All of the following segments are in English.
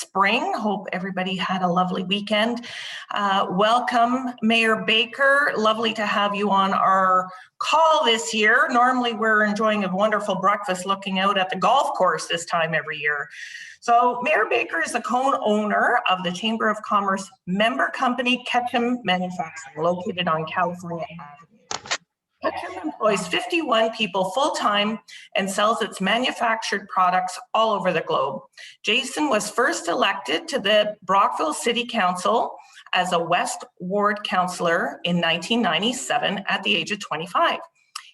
spring. Hope everybody had a lovely weekend. Welcome, Mayor Baker. Lovely to have you on our call this year. Normally we're enjoying a wonderful breakfast looking out at the golf course this time every year. So Mayor Baker is the co-owner of the Chamber of Commerce member company, Ketchum Manufacturing, located on California Avenue. Ketchum employs 51 people full-time and sells its manufactured products all over the globe. Jason was first elected to the Brockville City Council as a West Ward councillor in 1997 at the age of 25.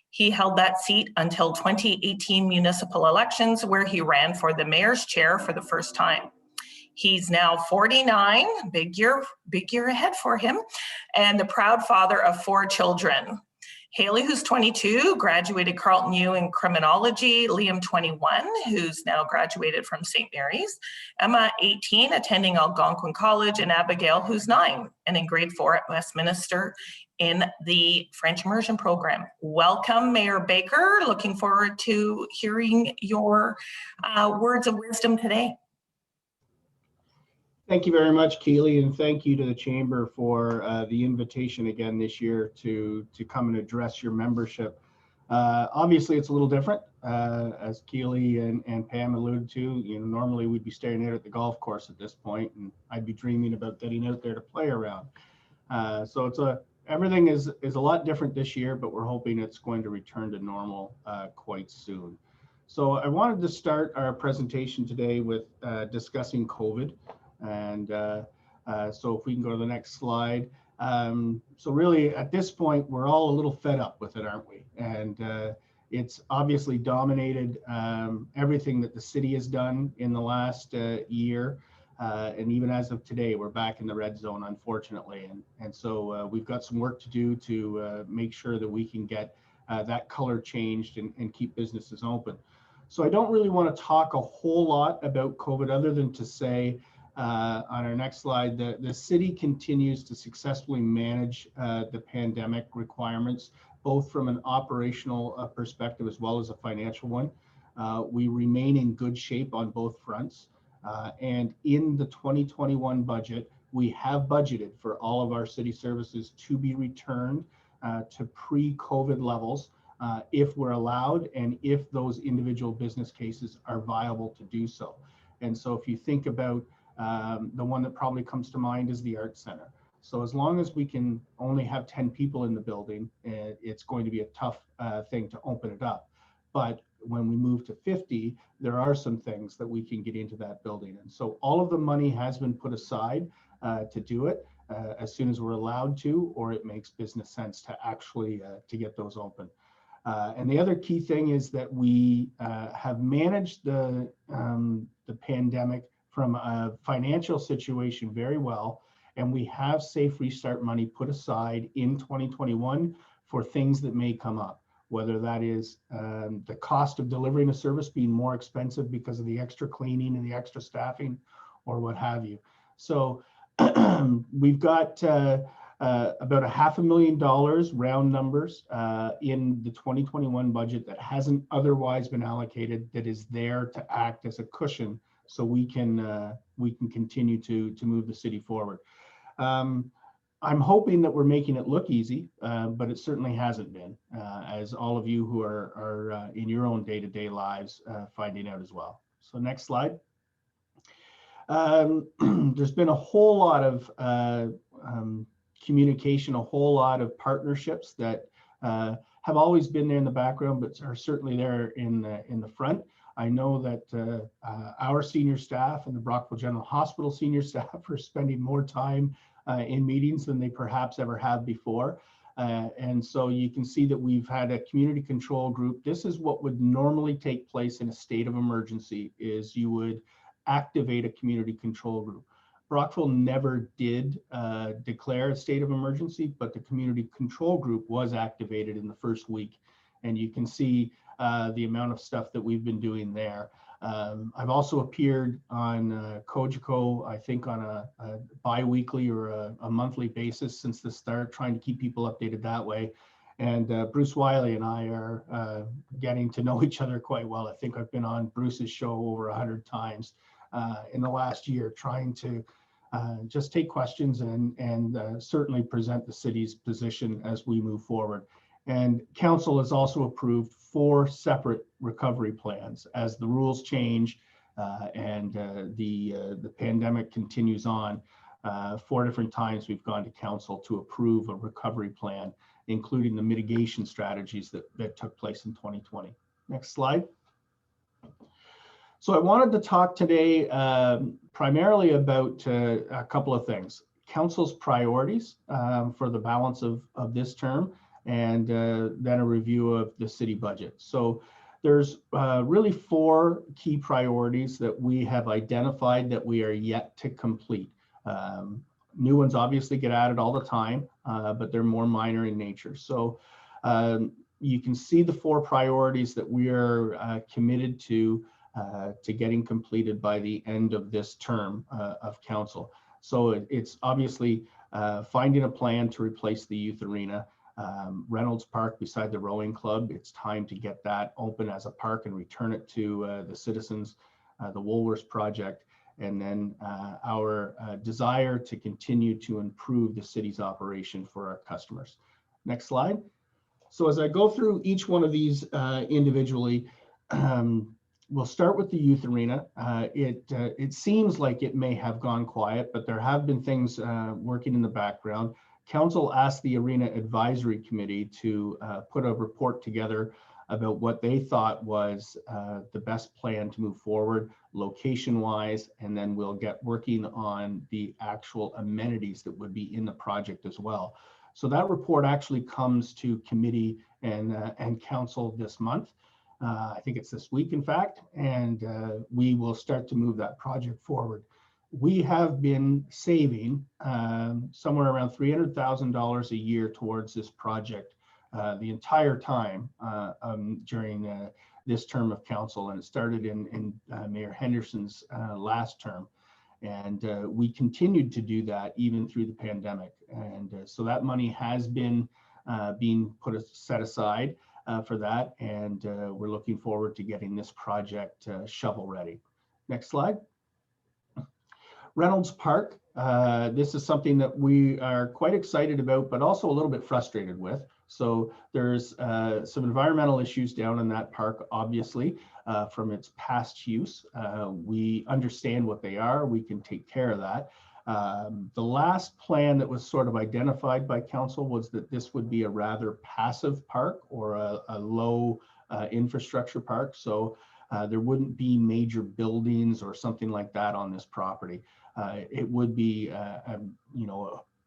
He held that seat until 2018 municipal elections, where he ran for the mayor's chair for the first time. He's now 49, big year ahead for him, and the proud father of 4 children. Haley, who's 22, graduated Carleton U in criminology. Liam, 21, who's now graduated from St. Mary's. Emma, 18, attending Algonquin College, and Abigail, who's 9 and in grade 4 at Westminster in the French immersion program. Welcome, Mayor Baker. Looking forward to hearing your words of wisdom today. Thank you very much, Keely, and thank you to the Chamber for the invitation again this year to come and address your membership. Obviously, it's a little different, as Keely and Pam alluded to. You know, normally we'd be staring out at the golf course at this point, and I'd be dreaming about getting out there to play around. So everything is a lot different this year, but we're hoping it's going to return to normal quite soon. So I wanted to start our presentation today with discussing COVID. And so if we can go to the next slide. So really at this point, we're all a little fed up with it, aren't we? And it's obviously dominated everything that the city has done in the last year. And even as of today, we're back in the red zone, unfortunately. And so we've got some work to do to make sure that we can get that color changed and keep businesses open. So I don't really want to talk a whole lot about COVID other than to say, on our next slide, the city continues to successfully manage the pandemic requirements, both from an operational perspective as well as a financial one. We remain in good shape on both fronts. And in the 2021 budget, we have budgeted for all of our city services to be returned to pre-COVID levels if we're allowed and if those individual business cases are viable to do so. And so if you think about the one that probably comes to mind is the Arts Center. So as long as we can only have 10 people in the building, it's going to be a tough thing to open it up. But when we move to 50, there are some things that we can get into that building. And so all of the money has been put aside to do it as soon as we're allowed to, or it makes business sense to actually to get those open. And the other key thing is that we have managed the pandemic from a financial situation very well, and we have safe restart money put aside in 2021 for things that may come up, whether that is the cost of delivering a service being more expensive because of the extra cleaning and the extra staffing or what have you. So we've got about $500,000 round numbers in the 2021 budget that hasn't otherwise been allocated, that is there to act as a cushion so we can continue to move the city forward. I'm hoping that we're making it look easy, but it certainly hasn't been, as all of you who are in your own day-to-day lives finding out as well. So next slide. There's been a whole lot of communication, a whole lot of partnerships that have always been there in the background, but are certainly there in the front. I know that our senior staff and the Brockville General Hospital senior staff are spending more time in meetings than they perhaps ever have before. And so you can see that we've had a community control group. This is what would normally take place in a state of emergency, is you would activate a community control group. Brockville never did declare a state of emergency, but the community control group was activated in the first week. And you can see the amount of stuff that we've been doing there. I've also appeared on Cogeco, I think on a bi-weekly or a monthly basis since the start, trying to keep people updated that way. And Bruce Wiley and I are getting to know each other quite well. I think I've been on Bruce's show over 100 times. in the last year, trying to just take questions and certainly present the city's position as we move forward. And council has also approved 4 separate recovery plans as the rules change and the pandemic continues on. 4 different times we've gone to council to approve a recovery plan, including the mitigation strategies that took place in 2020. Next slide. So I wanted to talk today primarily about a couple of things. Council's priorities for the balance of this term, and then a review of the city budget. So there's really 4 key priorities that we have identified that we are yet to complete. New ones obviously get added all the time, but they're more minor in nature. So you can see the 4 priorities that we are committed to getting completed by the end of this term of council. So it's obviously finding a plan to replace the youth arena. Reynolds Park beside the rowing club, it's time to get that open as a park and return it to the citizens. The Woolworths project, and then our desire to continue to improve the city's operation for our customers. Next slide. So as I go through each one of these individually, we'll start with the youth arena. It seems like it may have gone quiet, but there have been things working in the background. Council asked the Arena Advisory Committee to put a report together about what they thought was the best plan to move forward location-wise, and then we'll get working on the actual amenities that would be in the project as well. So that report actually comes to committee and council this month. I think it's this week, in fact, and we will start to move that project forward. We have been saving somewhere around $300,000 a year towards this project the entire time during this term of council, and it started in Mayor Henderson's last term. And we continued to do that even through the pandemic. And so that money has been being set aside for that. And we're looking forward to getting this project shovel ready. Next slide. Reynolds Park. This is something that we are quite excited about, but also a little bit frustrated with. So there's some environmental issues down in that park, obviously, from its past use. We understand what they are. We can take care of that. The last plan that was sort of identified by council was that this would be a rather passive park or a low infrastructure park. So there wouldn't be major buildings or something like that on this property. It would be,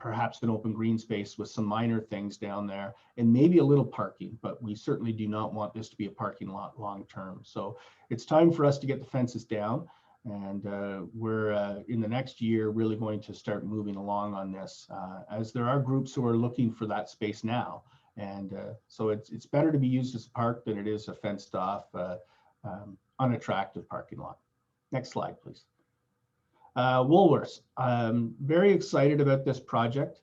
perhaps an open green space with some minor things down there and maybe a little parking, but we certainly do not want this to be a parking lot long term. So it's time for us to get the fences down, and we're in the next year really going to start moving along on this as there are groups who are looking for that space now. And so it's better to be used as a park than it is a fenced off, unattractive parking lot. Next slide, please. Woolworths, very excited about this project.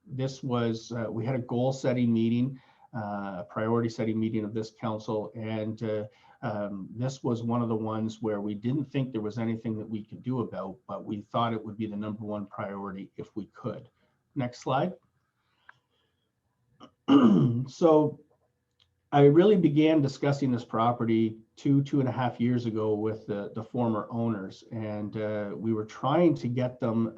This was, we had a goal setting meeting, a priority setting meeting of this council, and this was one of the ones where we didn't think there was anything that we could do about, but we thought it would be the #1 priority if we could. Next slide. So I really began discussing this property 2.5 years ago with the former owners, and we were trying to get them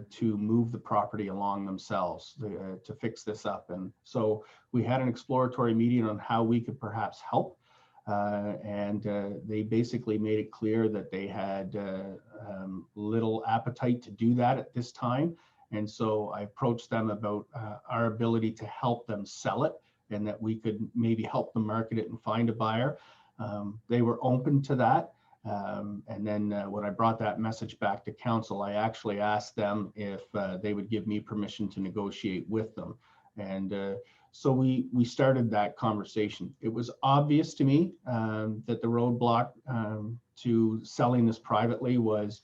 to move the property along themselves to fix this up. And so we had an exploratory meeting on how we could perhaps help, and they basically made it clear that they had little appetite to do that at this time. And so I approached them about our ability to help them sell it, and that we could maybe help them market it and find a buyer. They were open to that. And then when I brought that message back to council, I actually asked them if they would give me permission to negotiate with them. And so we started that conversation. It was obvious to me that the roadblock to selling this privately was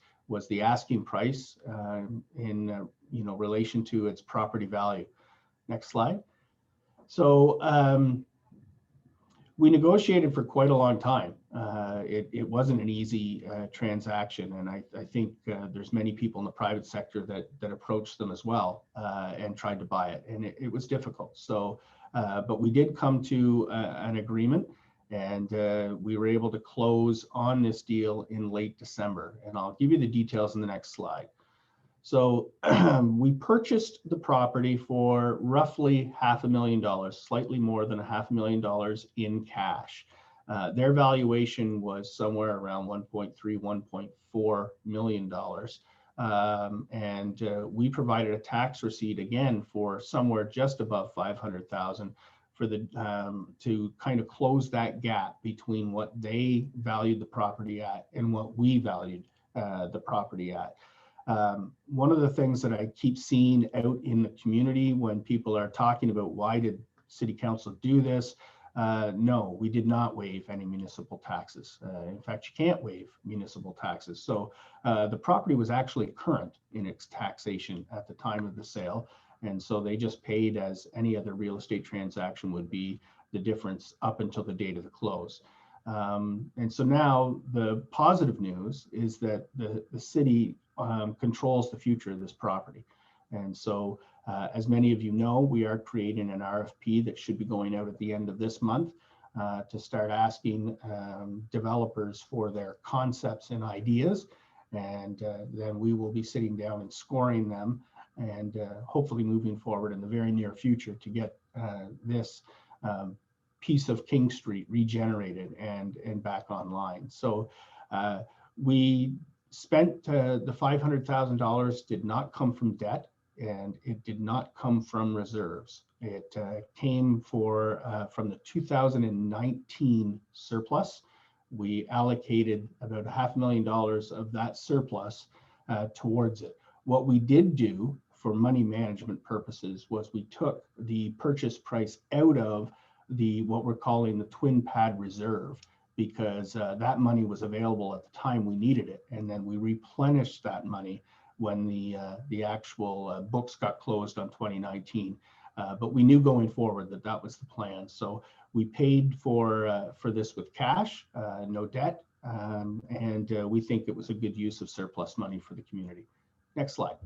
the asking price in relation to its property value. Next slide. So we negotiated for quite a long time. It wasn't an easy transaction, and I think there's many people in the private sector that approached them as well and tried to buy it, and it was difficult. So, but we did come to an agreement, and we were able to close on this deal in late December. And I'll give you the details in the next slide. So we purchased the property for roughly $500,000, slightly more than $500,000 in cash. Their valuation was somewhere around $1.3, $1.4 million. And we provided a tax receipt again for somewhere just above $500,000 for the to kind of close that gap between what they valued the property at and what we valued the property at. One of the things that I keep seeing out in the community when people are talking about why did City Council do this? No, we did not waive any municipal taxes. In fact, you can't waive municipal taxes. So the property was actually current in its taxation at the time of the sale. And so they just paid as any other real estate transaction would be, the difference up until the date of the close. And so now the positive news is that the city controls the future of this property. And so as many of you know, we are creating an RFP that should be going out at the end of this month to start asking developers for their concepts and ideas. And then we will be sitting down and scoring them and hopefully moving forward in the very near future to get this piece of King Street regenerated and back online. So we spent the $500,000 did not come from debt, and it did not come from reserves. It came from the 2019 surplus. We allocated about $500,000 of that surplus towards it. What we did do for money management purposes was we took the purchase price out of what we're calling the twin pad reserve, because that money was available at the time we needed it. And then we replenished that money when the actual books got closed on 2019. But we knew going forward that was the plan. So we paid for this with cash, no debt, and we think it was a good use of surplus money for the community. Next slide.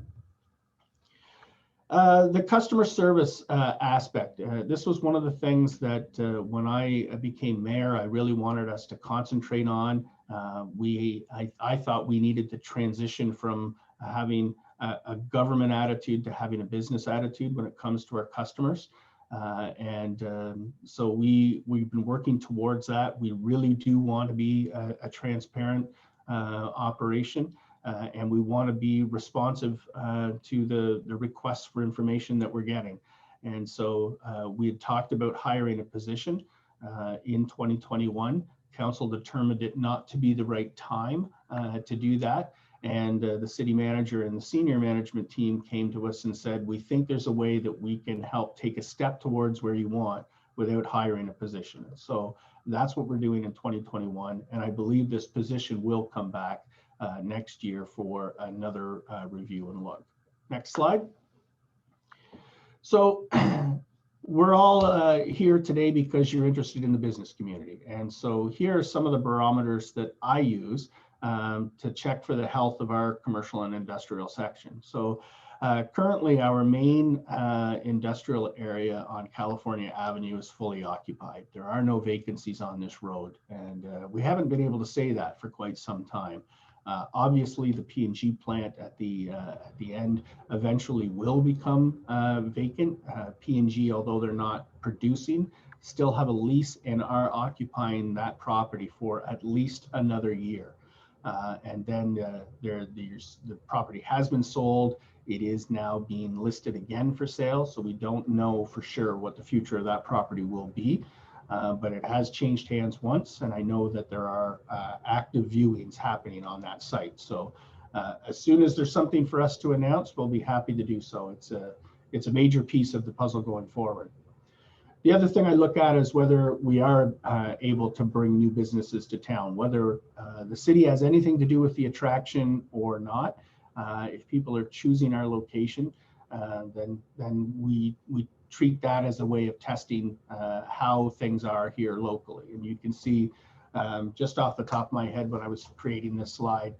The customer service aspect. This was one of the things that when I became mayor, I really wanted us to concentrate on. I thought we needed to transition from having a government attitude to having a business attitude when it comes to our customers. So we've been working towards that. We really do want to be a transparent operation. And we want to be responsive to the requests for information that we're getting. And so we had talked about hiring a position in 2021. Council determined it not to be the right time to do that. And the city manager and the senior management team came to us and said, we think there's a way that we can help take a step towards where you want without hiring a position. So that's what we're doing in 2021. And I believe this position will come back next year for another review and look. Next slide. So we're all here today because you're interested in the business community. And so here are some of the barometers that I use to check for the health of our commercial and industrial section. So currently our main industrial area on California Avenue is fully occupied. There are no vacancies on this road, and we haven't been able to say that for quite some time. Obviously, the P&G plant at the end eventually will become vacant. P&G, although they're not producing, still have a lease and are occupying that property for at least another year. And then the property has been sold. It is now being listed again for sale, so we don't know for sure what the future of that property will be. But it has changed hands once, and I know that there are active viewings happening on that site. So as soon as there's something for us to announce, we'll be happy to do so. It's a major piece of the puzzle going forward. The other thing I look at is whether we are able to bring new businesses to town, whether the city has anything to do with the attraction or not. If people are choosing our location, then we treat that as a way of testing how things are here locally. And you can see just off the top of my head when I was creating this slide,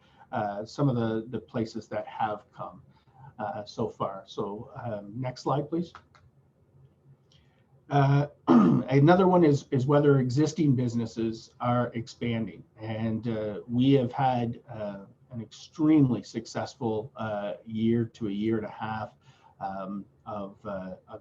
some of the places that have come so far. So next slide, please. Another one is whether existing businesses are expanding. And we have had an extremely successful year to a year and a half of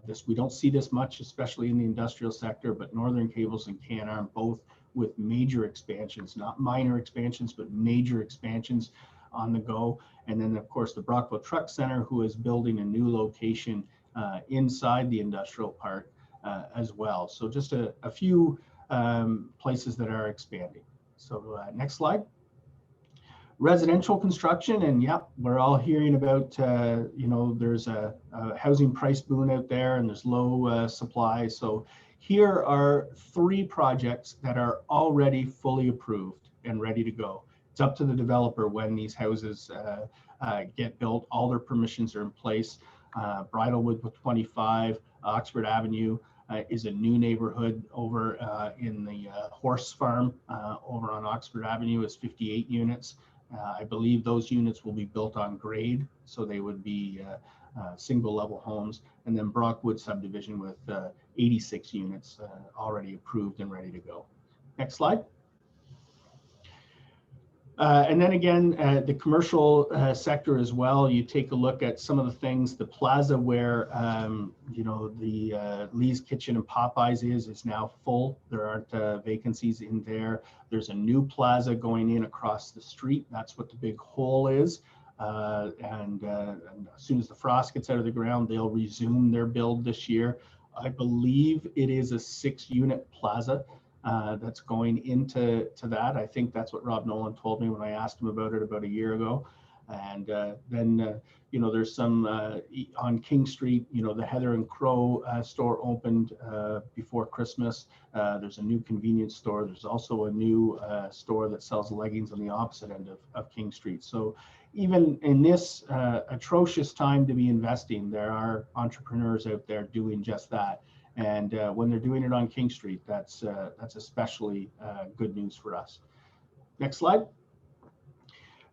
this. We don't see this much, especially in the industrial sector, but Northern Cables and Can-Arm both with major expansions, not minor expansions, but major expansions on the go. And then of course the Brockville Truck Center, who is building a new location inside the industrial park as well. So just a few places that are expanding. So next slide. Residential construction, and yeah, we're all hearing about, you know, there's a housing price boom out there and there's low supply. So here are 3 projects that are already fully approved and ready to go. It's up to the developer when these houses get built. All their permissions are in place. Bridlewood with 25, Oxford Avenue is a new neighborhood over in the horse farm over on Oxford Avenue is 58 units. I believe those units will be built on grade, so they would be single level homes. And then Brockwood subdivision with 86 units already approved and ready to go. Next slide. And then again, the commercial sector as well, you take a look at some of the things, the plaza where, you know, the Lee's Kitchen and Popeyes is now full. There aren't vacancies in there. There's a new plaza going in across the street. That's what the big hole is. And as soon as the frost gets out of the ground, they'll resume their build this year. I believe it is a 6-unit plaza. That's going into that. I think that's what Rob Nolan told me when I asked him about it about a year ago. And then, you know, there's some on King Street, you know, the Heather and Crow store opened before Christmas. There's a new convenience store. There's also a new store that sells leggings on the opposite end of King Street. So even in this atrocious time to be investing, there are entrepreneurs out there doing just that. And when they're doing it on King Street, that's especially good news for us. Next slide.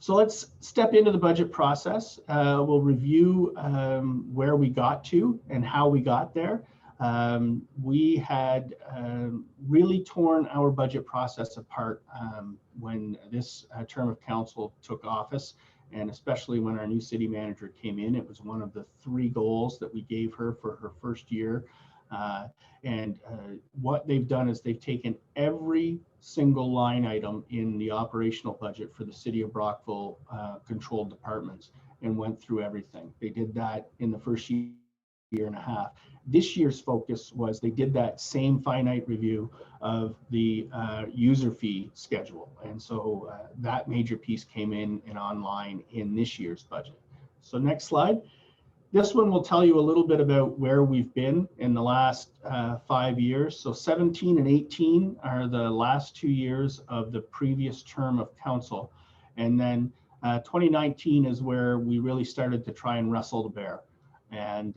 So let's step into the budget process. We'll review where we got to and how we got there. We had really torn our budget process apart when this term of council took office, and especially when our new city manager came in. It was one of the 3 goals that we gave her for her first year. What they've done is they've taken every single line item in the operational budget for the City of Brockville controlled departments and went through everything. They did that in the first year and a half. This year's focus was they did that same finite review of the user fee schedule. And so that major piece came in and online in this year's budget. So next slide. This one will tell you a little bit about where we've been in the last 5 years. So 17 and 18 are the last 2 years of the previous term of council. And then 2019 is where we really started to try and wrestle the bear. And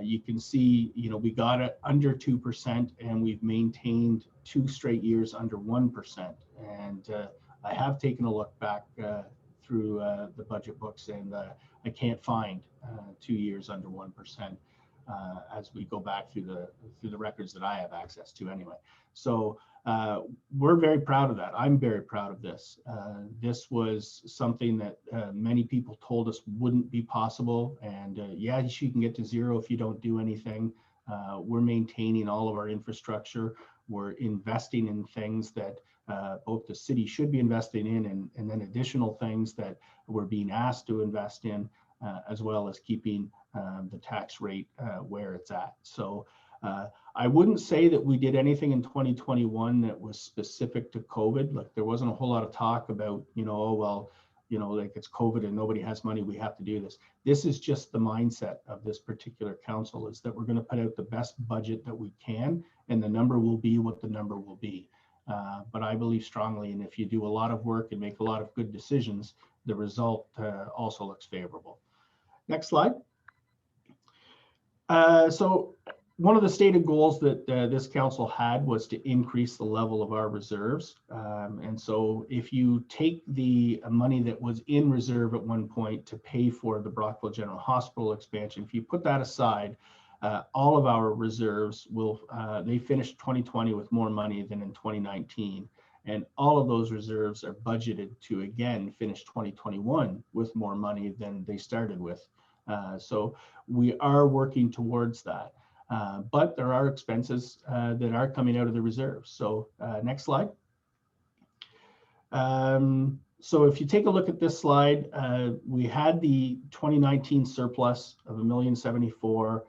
you can see, you know, we got it under 2% and we've maintained 2 straight years under 1%. And I have taken a look back through the budget books, and I can't find 2 years under 1% as we go back through the records that I have access to anyway. So we're very proud of that. I'm very proud of this. This was something that many people told us wouldn't be possible. And yeah, you can get to 0 if you don't do anything. We're maintaining all of our infrastructure. We're investing in things that both the city should be investing in, and then additional things that we're being asked to invest in, as well as keeping the tax rate where it's at. So I wouldn't say that we did anything in 2021 that was specific to COVID. Like, there wasn't a whole lot of talk about, you know, oh, well, you know, like it's COVID and nobody has money, we have to do this. This is just the mindset of this particular council, is that we're going to put out the best budget that we can, and the number will be what the number will be. But I believe strongly, and if you do a lot of work and make a lot of good decisions, the result also looks favorable. Next slide. So one of the stated goals that this council had was to increase the level of our reserves. And so if you take the money that was in reserve at one point to pay for the Brockville General Hospital expansion, if you put that aside, all of our reserves will, they finished 2020 with more money than in 2019. And all of those reserves are budgeted to, again, finish 2021 with more money than they started with. So we are working towards that. But there are expenses that are coming out of the reserves. So next slide. So if you take a look at this slide, we had the 2019 surplus of $1,074,000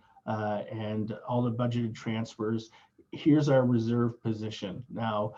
and all the budgeted transfers. Here's our reserve position. Now,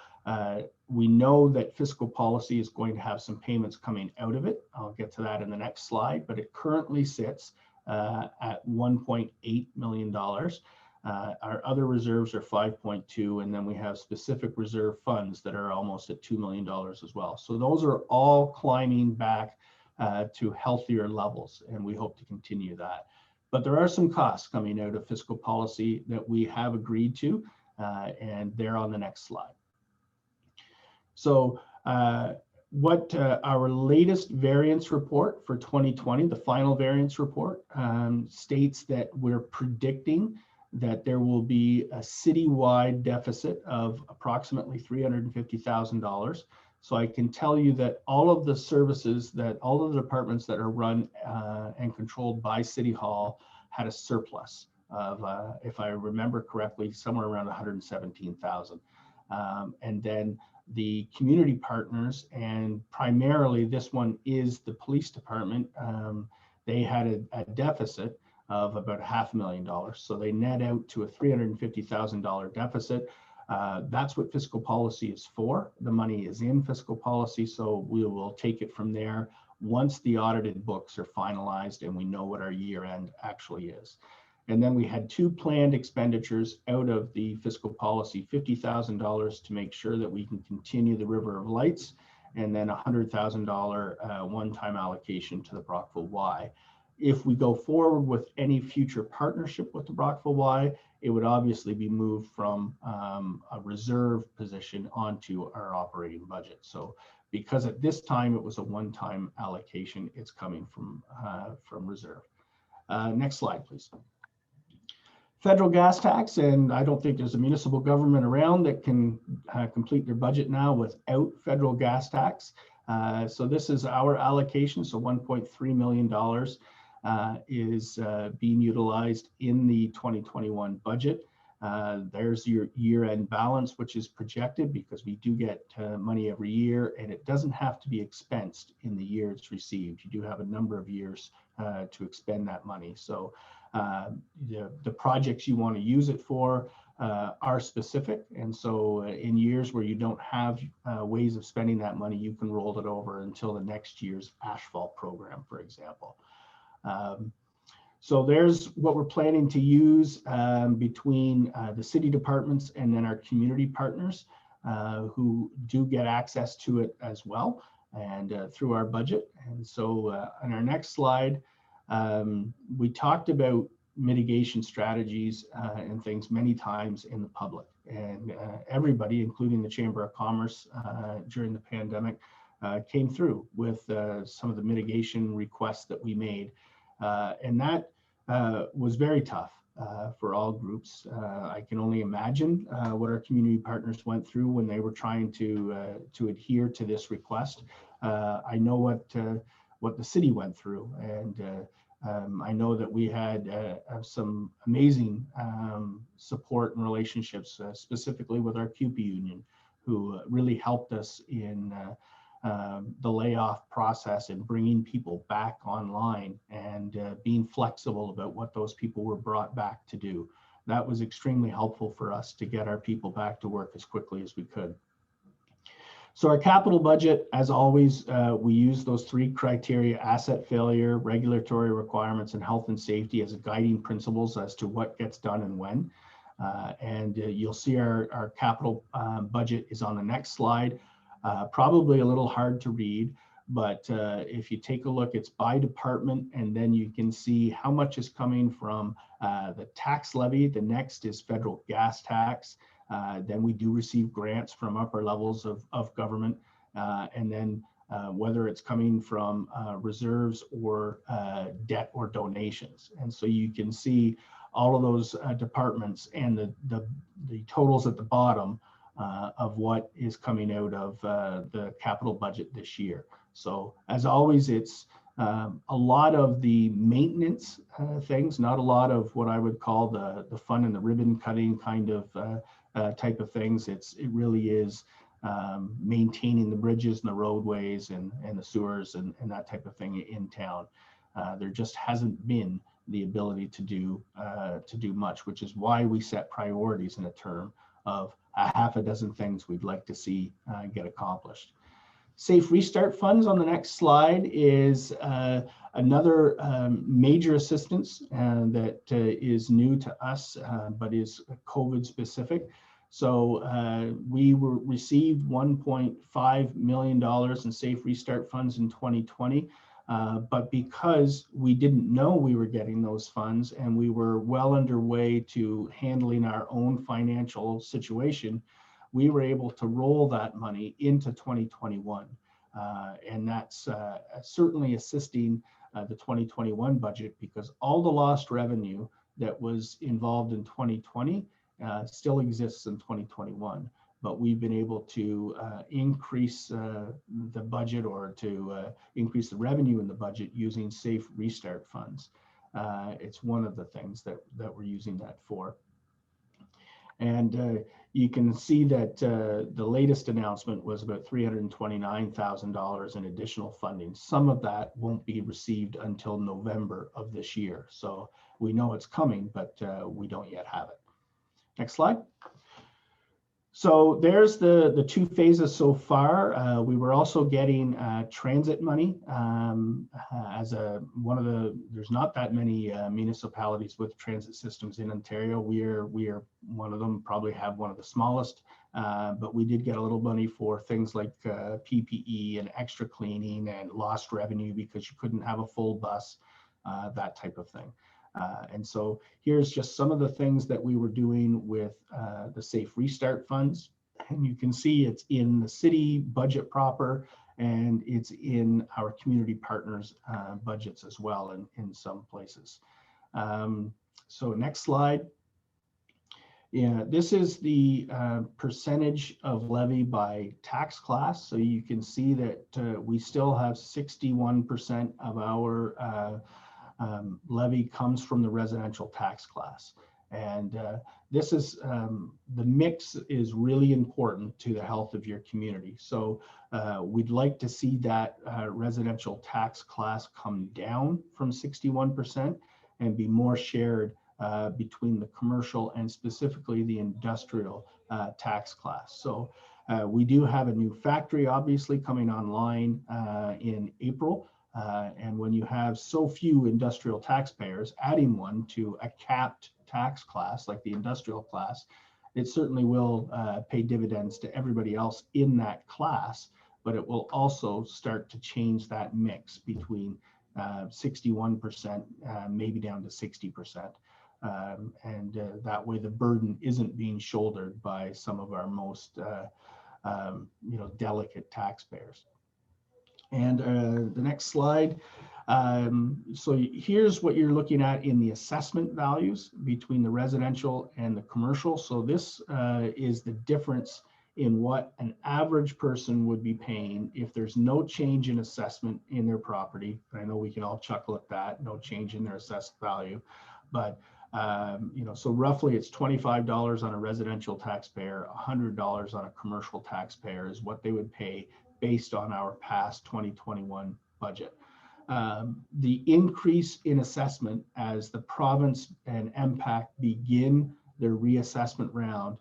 we know that fiscal policy is going to have some payments coming out of it. I'll get to that in the next slide, but it currently sits at $1.8 million. Our other reserves are 5.2, and then we have specific reserve funds that are almost at $2 million as well. So those are all climbing back to healthier levels, and we hope to continue that. But there are some costs coming out of fiscal policy that we have agreed to, and they're on the next slide. So what our latest variance report for 2020, the final variance report, states that we're predicting that there will be a citywide deficit of approximately $350,000. So I can tell you that all of the services, that all of the departments that are run and controlled by City Hall had a surplus of, if I remember correctly, somewhere around 117,000. And then the community partners, and primarily this one is the police department, they had a deficit of about $500,000. So they net out to a $350,000 deficit. That's what fiscal policy is for. The money is in fiscal policy, so we will take it from there once the audited books are finalized and we know what our year end actually is. And then we had two planned expenditures out of the fiscal policy, $50,000 to make sure that we can continue the River of Lights, and then $100,000 one-time allocation to the Brockville Y. If we go forward with any future partnership with the Brockville Y, it would obviously be moved from a reserve position onto our operating budget. So because at this time it was a one-time allocation, it's coming from reserve. Next slide, please. Federal gas tax, and I don't think there's a municipal government around that can complete their budget now without federal gas tax. So this is our allocation, so $1.3 million is being utilized in the 2021 budget. There's your year-end balance, which is projected because we do get money every year, and it doesn't have to be expensed in the year it's received. You do have a number of years to expend that money. So the projects you want to use it for are specific, and so in years where you don't have ways of spending that money, you can roll it over until the next year's asphalt program, for example. So there's what we're planning to use between the city departments and then our community partners who do get access to it as well, and through our budget. And so on our next slide, we talked about mitigation strategies and things many times in the public, and everybody, including the Chamber of Commerce during the pandemic, came through with some of the mitigation requests that we made. And that was very tough for all groups. I can only imagine what our community partners went through when they were trying to adhere to this request. I know what the city went through, and I know that we had some amazing support and relationships, specifically with our CUPE union, who really helped us in the layoff process and bringing people back online and being flexible about what those people were brought back to do. That was extremely helpful for us to get our people back to work as quickly as we could. So our capital budget, as always, we use those three criteria: asset failure, regulatory requirements, and health and safety as guiding principles as to what gets done and when. And you'll see our capital budget is on the next slide. Probably a little hard to read, But if you take a look, it's by department, and then you can see how much is coming from the tax levy. The next is federal gas tax. Then we do receive grants from upper levels of government, and then whether it's coming from reserves or debt or donations. And so you can see all of those departments and the totals at the bottom of what is coming out of the capital budget this year. So as always, it's a lot of the maintenance things, not a lot of what I would call the fun and the ribbon cutting kind of type of things. It really is maintaining the bridges and the roadways and the sewers and that type of thing in town. There just hasn't been the ability to do much, which is why we set priorities in a term of a half a dozen things we'd like to see get accomplished. Safe Restart funds on the next slide is another major assistance that is new to us, but is COVID specific. So we received $1.5 million in Safe Restart funds in 2020. But because we didn't know we were getting those funds and we were well underway to handling our own financial situation, we were able to roll that money into 2021. And that's certainly assisting the 2021 budget, because all the lost revenue that was involved in 2020 still exists in 2021. But we've been able to increase the budget, or to increase the revenue in the budget using Safe Restart funds. It's one of the things that we're using that for. And you can see that the latest announcement was about $329,000 in additional funding. Some of that won't be received until November of this year. So we know it's coming, but we don't yet have it. Next slide. So there's the two phases so far. We were also getting transit money as there's not that many municipalities with transit systems in Ontario. We are one of them, probably have one of the smallest, but we did get a little money for things like PPE and extra cleaning and lost revenue because you couldn't have a full bus, that type of thing. And so here's just some of the things that we were doing with the Safe Restart funds. And you can see it's in the city budget proper, and it's in our community partners budgets as well in some places. So next slide. Yeah, this is the percentage of levy by tax class. So you can see that we still have 61% of our levy comes from the residential tax class. And this is, the mix is really important to the health of your community. So we'd like to see that residential tax class come down from 61% and be more shared between the commercial and specifically the industrial tax class. So we do have a new factory obviously coming online in April. And when you have so few industrial taxpayers, adding one to a capped tax class like the industrial class, it certainly will pay dividends to everybody else in that class, but it will also start to change that mix between 61%, maybe down to 60%. And that way the burden isn't being shouldered by some of our most delicate taxpayers. And the next slide. So here's what you're looking at in the assessment values between the residential and the commercial. So this is the difference in what an average person would be paying if there's no change in assessment in their property. I know we can all chuckle at that, no change in their assessed value, but so roughly it's $25 on a residential taxpayer, $100 on a commercial taxpayer is what they would pay based on our past 2021 budget. The increase in assessment as the province and MPAC begin their reassessment round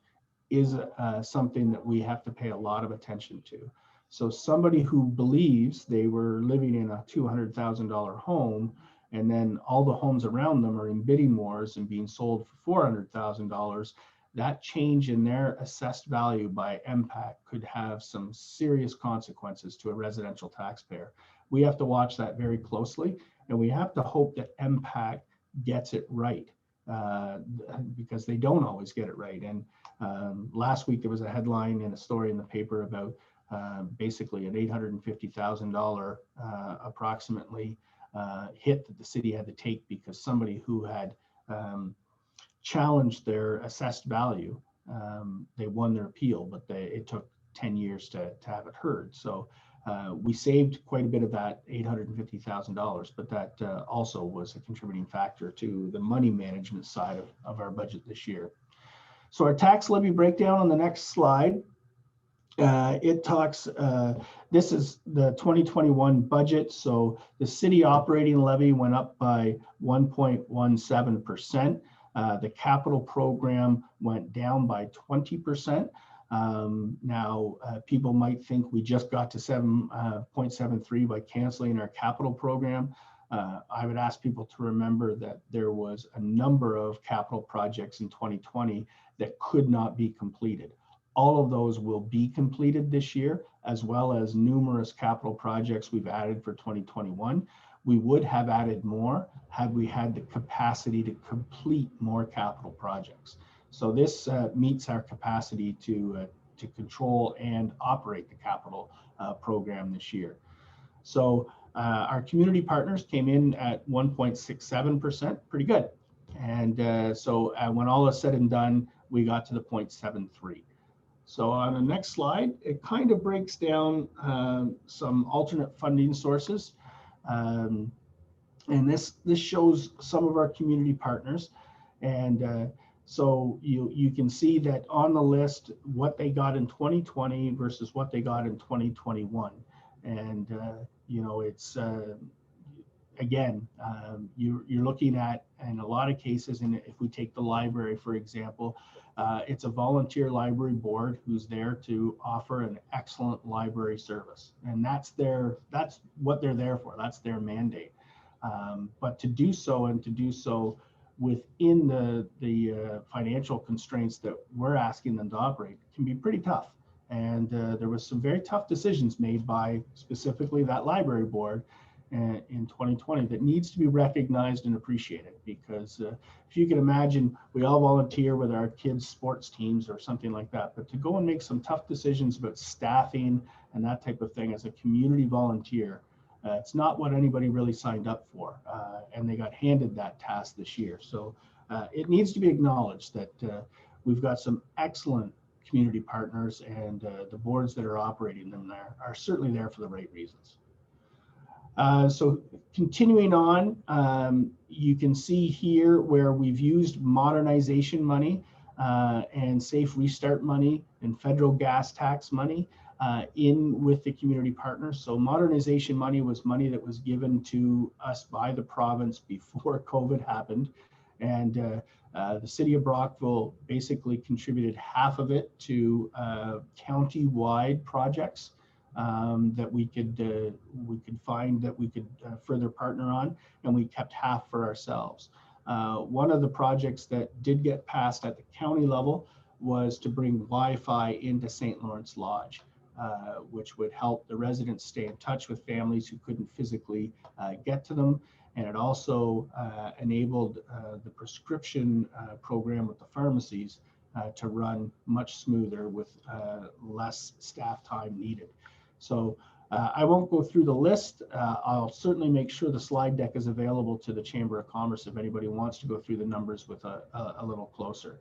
is something that we have to pay a lot of attention to. So somebody who believes they were living in a $200,000 home, and then all the homes around them are in bidding wars and being sold for $400,000, that change in their assessed value by MPAC could have some serious consequences to a residential taxpayer. We have to watch that very closely, and we have to hope that MPAC gets it right, because they don't always get it right. And last week there was a headline in a story in the paper about basically an $850,000 approximately hit that the city had to take because somebody who had challenged their assessed value. They won their appeal, but it took 10 years to have it heard. So we saved quite a bit of that $850,000, but that also was a contributing factor to the money management side of our budget this year. So our tax levy breakdown on the next slide. It talks, this is the 2021 budget. So the city operating levy went up by 1.17%. The capital program went down by 20%. Now, people might think we just got to 7.73 by canceling our capital program. I would ask people to remember that there was a number of capital projects in 2020 that could not be completed. All of those will be completed this year, as well as numerous capital projects we've added for 2021. We would have added more had we had the capacity to complete more capital projects. So this meets our capacity to control and operate the capital program this year. So our community partners came in at 1.67%, pretty good. And so when all is said and done, we got to the 0.73. So on the next slide, it kind of breaks down some alternate funding sources. And this shows some of our community partners. And so you can see that on the list, what they got in 2020 versus what they got in 2021. And, you know, it's, again, you're looking at, in a lot of cases, and if we take the library, for example, it's a volunteer library board who's there to offer an excellent library service. And that's what they're there for. That's their mandate. But to do so, and to do so within the financial constraints that we're asking them to operate, can be pretty tough. And there was some very tough decisions made by specifically that library board in 2020 that needs to be recognized and appreciated, because if you can imagine, we all volunteer with our kids' sports teams or something like that, but to go and make some tough decisions about staffing and that type of thing as a community volunteer, it's not what anybody really signed up for, and they got handed that task this year. So it needs to be acknowledged that we've got some excellent community partners, and the boards that are operating them there are certainly there for the right reasons. So continuing on, you can see here where we've used modernization money and safe restart money and federal gas tax money in with the community partners. So modernization money was money that was given to us by the province before COVID happened. And the city of Brockville basically contributed half of it to county-wide projects that we could find that we could further partner on, and we kept half for ourselves. One of the projects that did get passed at the county level was to bring Wi-Fi into St. Lawrence Lodge, which would help the residents stay in touch with families who couldn't physically get to them. And it also enabled the prescription program with the pharmacies to run much smoother with less staff time needed. So I won't go through the list. I'll certainly make sure the slide deck is available to the Chamber of Commerce if anybody wants to go through the numbers with a little closer.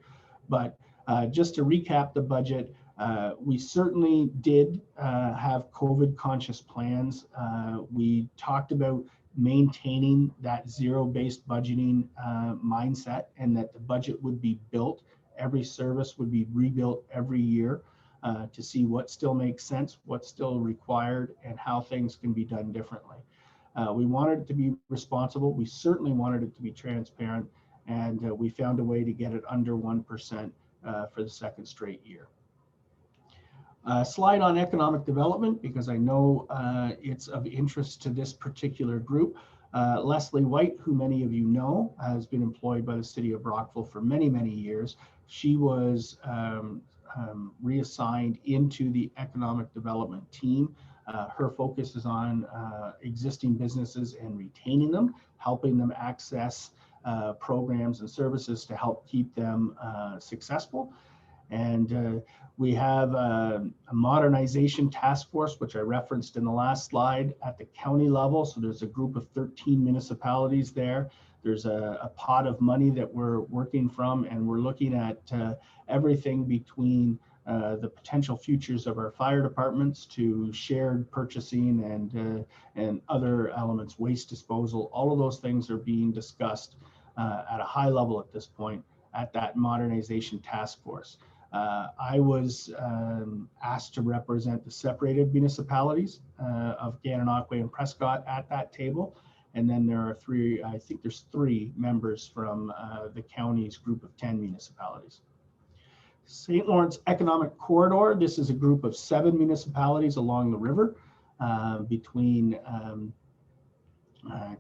But just to recap the budget, we certainly did have COVID conscious plans. We talked about maintaining that zero-based budgeting mindset, and that the budget would be built. Every service would be rebuilt every year to see what still makes sense, what's still required, and how things can be done differently. We wanted it to be responsible. We certainly wanted it to be transparent, and we found a way to get it under 1% for the second straight year. Slide on economic development, because I know it's of interest to this particular group. Leslie White, who many of you know, has been employed by the city of Brockville for many, many years. She was reassigned into the economic development team. Her focus is on existing businesses and retaining them, helping them access programs and services to help keep them successful. And we have a modernization task force, which I referenced in the last slide, at the county level. So there's a group of 13 municipalities there. There's a pot of money that we're working from, and we're looking at everything between the potential futures of our fire departments to shared purchasing and other elements, waste disposal. All of those things are being discussed at a high level at this point at that modernization task force. I was asked to represent the separated municipalities of Gananoque and Prescott at that table. And then there are I think there's three members from the county's group of 10 municipalities. St. Lawrence Economic Corridor, this is a group of 7 municipalities along the river between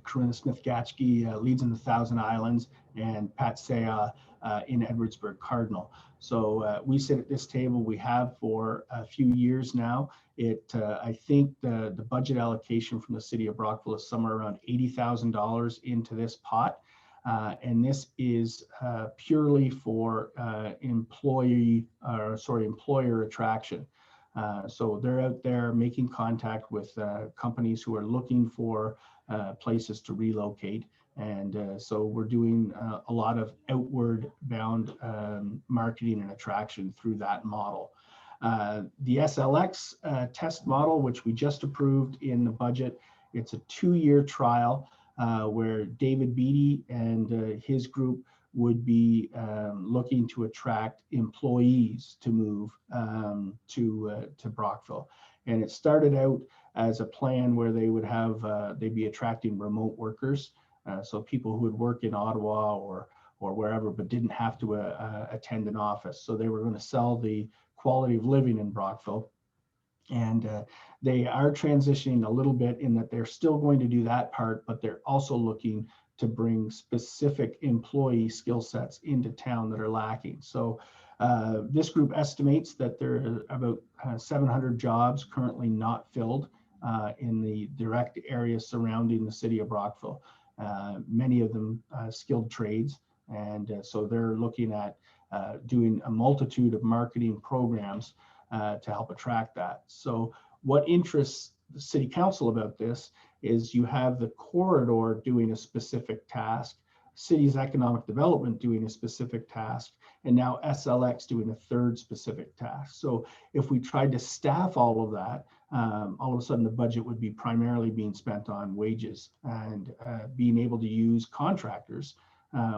Corinna Smith-Gatchke, Leeds and the Thousand Islands, and Patsaya in Edwardsburg Cardinal. So we sit at this table, we have for a few years now. I think the budget allocation from the city of Brockville is somewhere around $80,000 into this pot. And this is purely for employer attraction. So they're out there making contact with companies who are looking for places to relocate. And so we're doing a lot of outward bound marketing and attraction through that model. The SLX test model, which we just approved in the budget, it's a 2-year trial where David Beatty and his group would be looking to attract employees to move to Brockville. And it started out as a plan where they would have, they'd be attracting remote workers. So people who would work in Ottawa or wherever, but didn't have to attend an office. So they were going to sell the quality of living in Brockville. And they are transitioning a little bit in that they're still going to do that part, but they're also looking to bring specific employee skill sets into town that are lacking. So this group estimates that there are about 700 jobs currently not filled in the direct areas surrounding the city of Brockville. Many of them skilled trades. And so they're looking at doing a multitude of marketing programs to help attract that. So what interests the city council about this is you have the corridor doing a specific task, city's economic development doing a specific task, and now SLX doing a third specific task. So if we tried to staff all of that, all of a sudden the budget would be primarily being spent on wages, and being able to use contractors,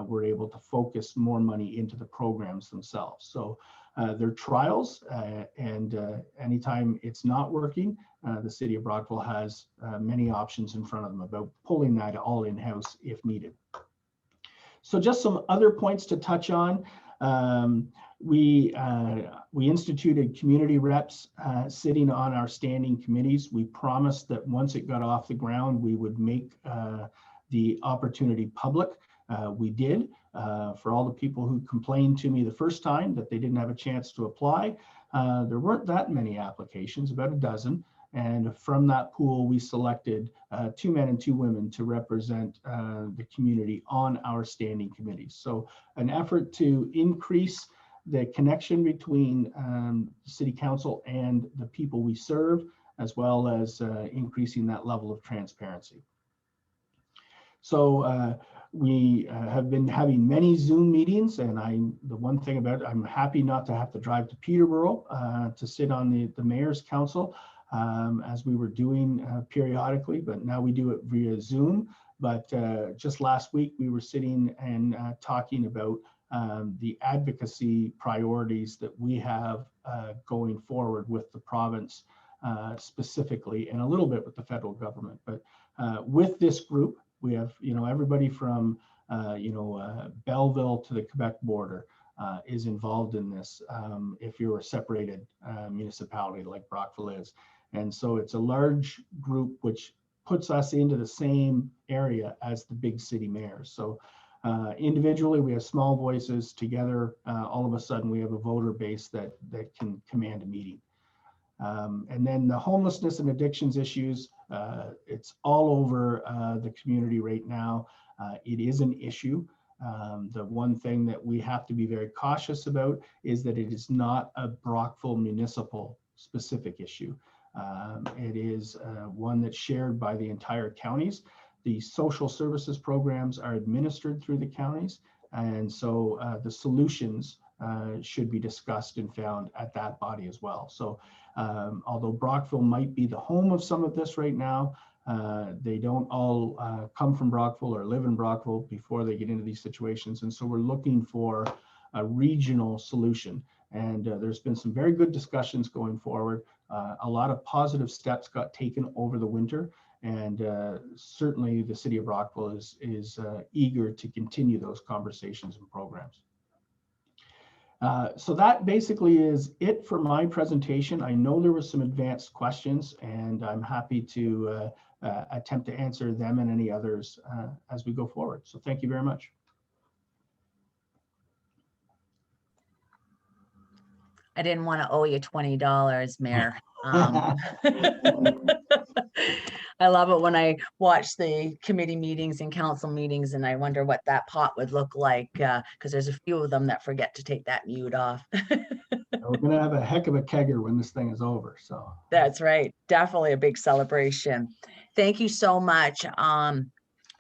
we're able to focus more money into the programs themselves. So they're trials, and anytime it's not working, the city of Brockville has many options in front of them about pulling that all in-house if needed. So just some other points to touch on. We instituted community reps sitting on our standing committees. We promised that once it got off the ground, we would make the opportunity public. We did. For all the people who complained to me the first time that they didn't have a chance to apply, there weren't that many applications, about a dozen. And from that pool, we selected 2 men and 2 women to represent the community on our standing committees. So an effort to increase the connection between city council and the people we serve, as well as increasing that level of transparency. So we have been having many Zoom meetings, and the one thing about it, I'm happy not to have to drive to Peterborough to sit on the mayor's council, as we were doing periodically, but now we do it via Zoom. But just last week, we were sitting and talking about the advocacy priorities that we have going forward with the province specifically, and a little bit with the federal government. But with this group, we have, everybody from, Belleville to the Quebec border is involved in this, if you're a separated municipality like Brockville is. And so it's a large group which puts us into the same area as the big city mayors. So individually, we have small voices. Together, all of a sudden, we have a voter base that can command a meeting. And then the homelessness and addictions issues, it's all over the community right now. It is an issue. The one thing that we have to be very cautious about is that it is not a Brockville municipal specific issue. It is one that's shared by the entire counties. The social services programs are administered through the counties, and so the solutions should be discussed and found at that body as well. So although Brockville might be the home of some of this right now, they don't all come from Brockville or live in Brockville before they get into these situations. And so we're looking for a regional solution. And there's been some very good discussions going forward. A lot of positive steps got taken over the winter. And certainly the city of Brockville is eager to continue those conversations and programs. So that basically is it for my presentation. I know there were some advanced questions, and I'm happy to attempt to answer them and any others as we go forward. So thank you very much. I didn't want to owe you $20, Mayor. I love it when I watch the committee meetings and council meetings, and I wonder what that pot would look like, because there's a few of them that forget to take that mute off. We're going to have a heck of a kegger when this thing is over. So that's right. Definitely a big celebration. Thank you so much.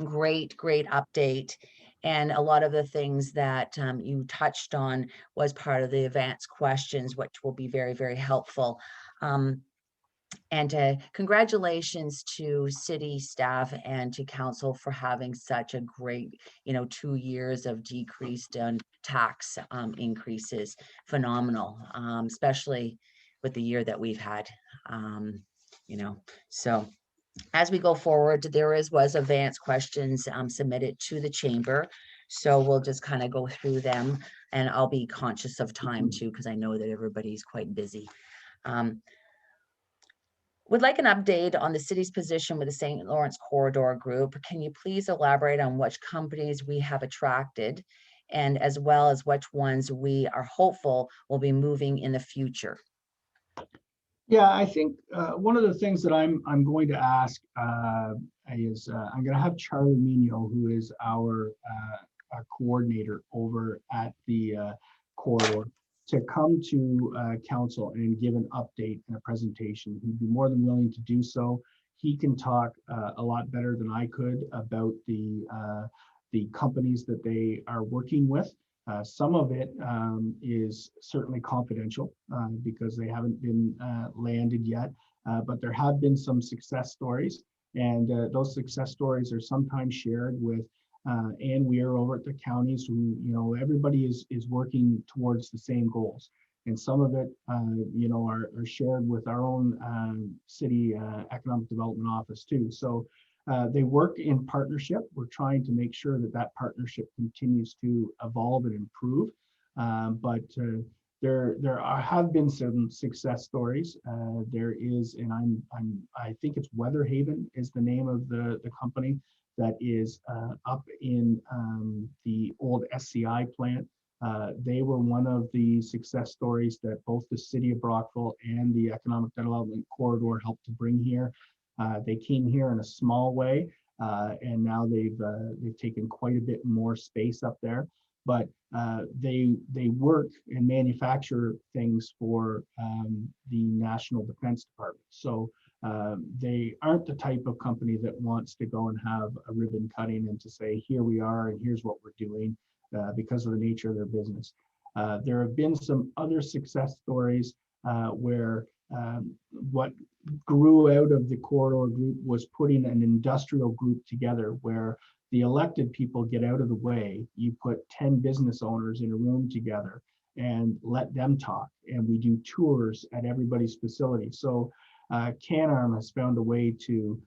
Great update. And a lot of the things that you touched on was part of the advanced questions, which will be very, very helpful. And congratulations to city staff and to council for having such a great, 2 years of decreased tax increases. Phenomenal, especially with the year that we've had, So as we go forward, there was advanced questions submitted to the chamber. So we'll just kind of go through them, and I'll be conscious of time too, because I know that everybody's quite busy. Would like an update on the city's position with the St. Lawrence Corridor Group. Can you please elaborate on which companies we have attracted, and as well as which ones we are hopeful will be moving in the future? Yeah, I think one of the things that I'm going to ask is I'm going to have Charlie Migno, who is our coordinator over at the corridor, to come to council and give an update and a presentation. He'd be more than willing to do so. He can talk a lot better than I could about the companies that they are working with. Some of it is certainly confidential because they haven't been landed yet, but there have been some success stories, and those success stories are sometimes shared with Ann Weir over at the counties, who, everybody is working towards the same goals. And some of it, are shared with our own city economic development office too. So they work in partnership. We're trying to make sure that that partnership continues to evolve and improve. But there have been some success stories. There is, and I think it's Weatherhaven is the name of the company that is up in the old SCI plant. They were one of the success stories that both the city of Brockville and the Economic Development Corridor helped to bring here. They came here in a small way, and now they've taken quite a bit more space up there. But they work and manufacture things for the National Defense Department. So they aren't the type of company that wants to go and have a ribbon cutting and to say, here we are and here's what we're doing, because of the nature of their business. There have been some other success stories where what grew out of the corridor group was putting an industrial group together where the elected people get out of the way. You put 10 business owners in a room together and let them talk, and we do tours at everybody's facility. So CanArm has found a way to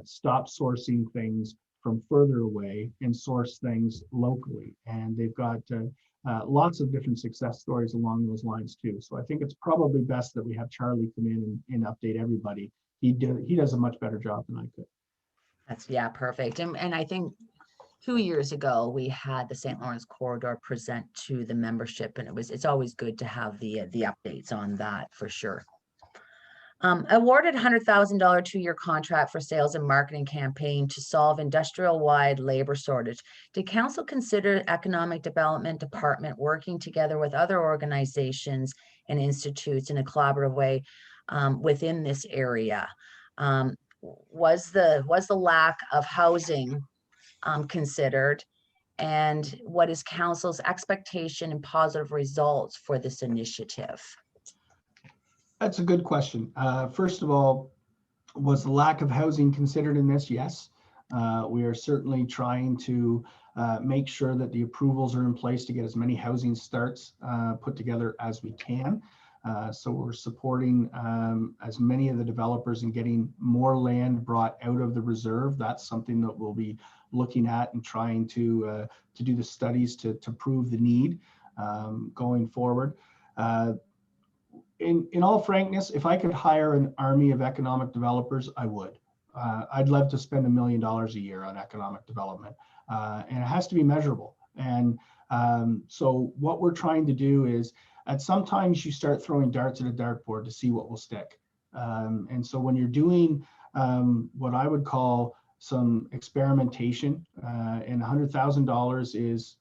stop sourcing things from further away and source things locally, and they've got lots of different success stories along those lines too. So I think it's probably best that we have Charlie come in and update everybody. He does a much better job than I could. Yeah, perfect. And I think 2 years ago, we had the St. Lawrence Corridor present to the membership, and it's always good to have the updates on that for sure. Awarded $100,000 two-year contract for sales and marketing campaign to solve industrial-wide labor shortage. Did council consider economic development department working together with other organizations and institutes in a collaborative way within this area? Was the lack of housing considered? And what is council's expectation and positive results for this initiative? That's a good question. First of all, was the lack of housing considered in this? Yes. We are certainly trying to make sure that the approvals are in place to get as many housing starts put together as we can. So we're supporting as many of the developers in getting more land brought out of the reserve. That's something that we'll be looking at and trying to do the studies to prove the need going forward. In all frankness, if I could hire an army of economic developers, I would. I'd love to spend $1 million a year on economic development, and it has to be measurable. And so what we're trying to do is, at sometimes you start throwing darts at a dartboard to see what will stick. And so when you're doing what I would call some experimentation, and $100,000 is,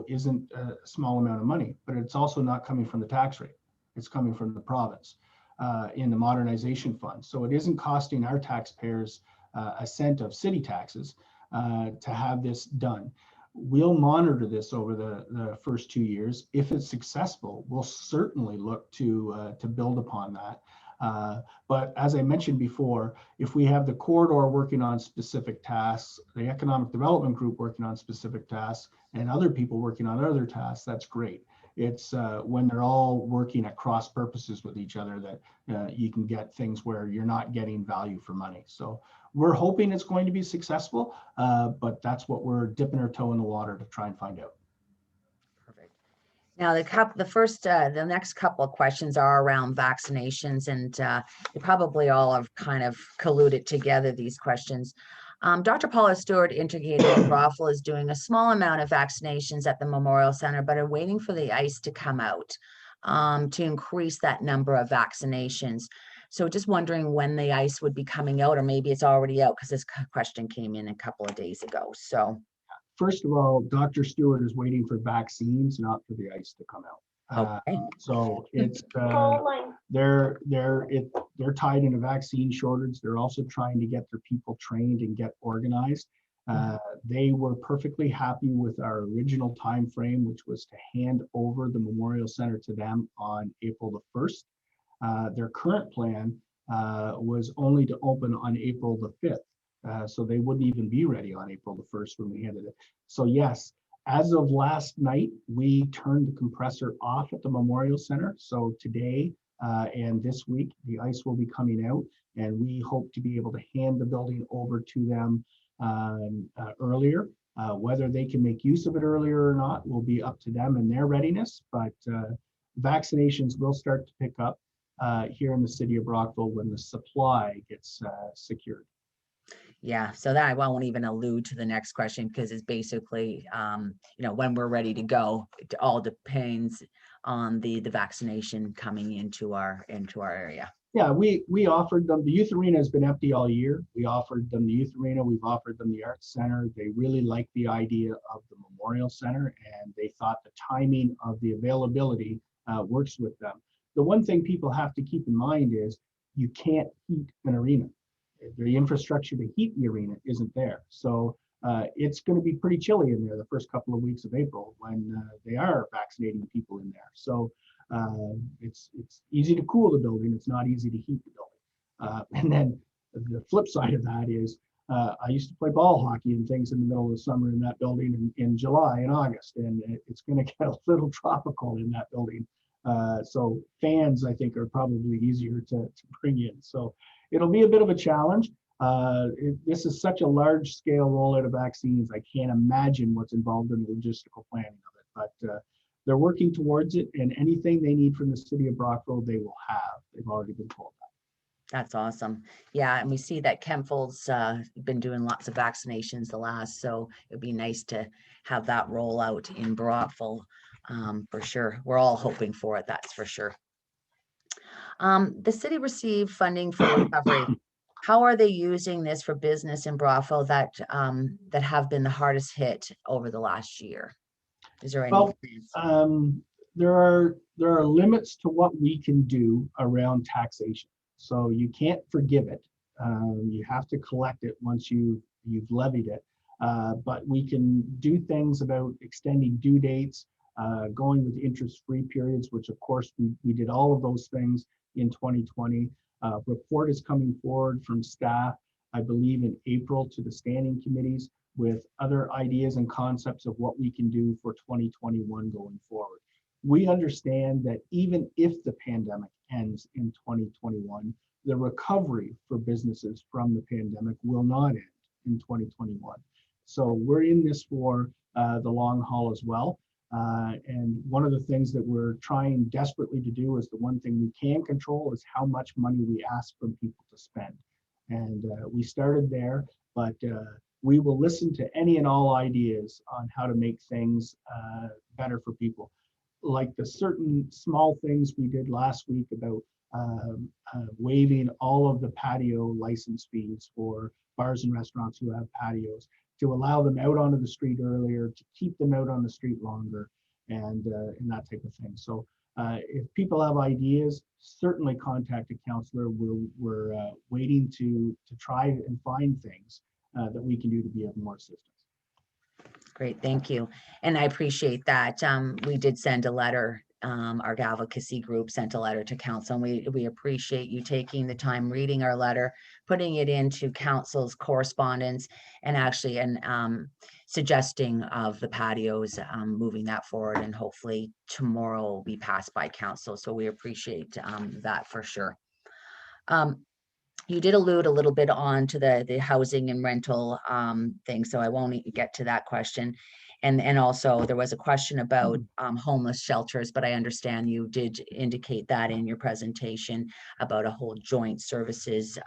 isn't a small amount of money, but it's also not coming from the tax rate. It's coming from the province in the modernization fund. So it isn't costing our taxpayers a cent of city taxes to have this done. We'll monitor this over the first 2 years. If it's successful, we'll certainly look to build upon that. But as I mentioned before, if we have the corridor working on specific tasks, the economic development group working on specific tasks, and other people working on other tasks, that's great. It's when they're all working at cross purposes with each other that you can get things where you're not getting value for money. So we're hoping it's going to be successful, but that's what we're dipping our toe in the water to try and find out. Perfect. Now, the next couple of questions are around vaccinations, and you probably all have kind of colluded together these questions. Dr. Paula Stewart indicated that Brockville is doing a small amount of vaccinations at the Memorial Center, but are waiting for the ICE to come out to increase that number of vaccinations. So just wondering when the ICE would be coming out, or maybe it's already out, because this question came in a couple of days ago. So first of all, Dr. Stewart is waiting for vaccines, not for the ICE to come out. Okay. So it's they're tied in a vaccine shortage. They're also trying to get their people trained and get organized. They were perfectly happy with our original time frame, which was to hand over the Memorial Center to them on April the 1st. Their current plan was only to open on April the 5th. So they wouldn't even be ready on April the 1st when we handed it. So yes, as of last night, we turned the compressor off at the Memorial Center. So today and this week, the ICE will be coming out, and we hope to be able to hand the building over to them earlier. Whether they can make use of it earlier or not will be up to them and their readiness, but vaccinations will start to pick up here in the city of Brockville when the supply gets secured. Yeah, so that I won't even allude to the next question, because it's basically, when we're ready to go. It all depends on the vaccination coming into our area. Yeah, we offered them, the youth arena has been empty all year. We offered them the youth arena, we've offered them the arts center. They really liked the idea of the Memorial Center, and they thought the timing of the availability works with them. The one thing people have to keep in mind is you can't heat an arena. The infrastructure to heat the arena isn't there. So it's going to be pretty chilly in there the first couple of weeks of April when they are vaccinating people in there. So it's easy to cool the building. It's not easy to heat the building. And then the flip side of that is I used to play ball hockey and things in the middle of the summer in that building in July and August, and it's going to get a little tropical in that building. So fans, I think, are probably easier to bring in. So it'll be a bit of a challenge. This is such a large scale rollout of vaccines. I can't imagine what's involved in the logistical planning of it, but they're working towards it, and anything they need from the city of Brockville, they will have. They've already been told that. That's awesome. Yeah, and we see that Kempfel's been doing lots of vaccinations the last, so it'd be nice to have that roll out in Brockville, for sure. We're all hoping for it, that's for sure. The city received funding for recovery. How are they using this for business in Brockville that that have been the hardest hit over the last year? Is there any Well, plans? there are limits to what we can do around taxation. So you can't forgive it. You have to collect it once you've levied it. But we can do things about extending due dates, going with interest-free periods, which of course we did all of those things in 2020. Report is coming forward from staff, I believe in April, to the standing committees with other ideas and concepts of what we can do for 2021 going forward. We understand that even if the pandemic ends in 2021, the recovery for businesses from the pandemic will not end in 2021. So we're in this for the long haul as well. And one of the things that we're trying desperately to do is the one thing we can control is how much money we ask from people to spend. And we started there, but we will listen to any and all ideas on how to make things better for people. Like the certain small things we did last week about waiving all of the patio license fees for bars and restaurants who have patios, to allow them out onto the street earlier, to keep them out on the street longer, and that type of thing. So if people have ideas, certainly contact a counselor. We're waiting to try and find things that we can do to be of more assistance. Great, thank you. And I appreciate that. We did send a letter, our advocacy group sent a letter to council, and we appreciate you taking the time reading our letter, putting it into council's correspondence, and actually suggesting of the patios, moving that forward, and hopefully tomorrow will be passed by council. So we appreciate that for sure. You did allude a little bit on to the housing and rental thing, so I won't get to that question. And also there was a question about homeless shelters, but I understand you did indicate that in your presentation about a whole joint services.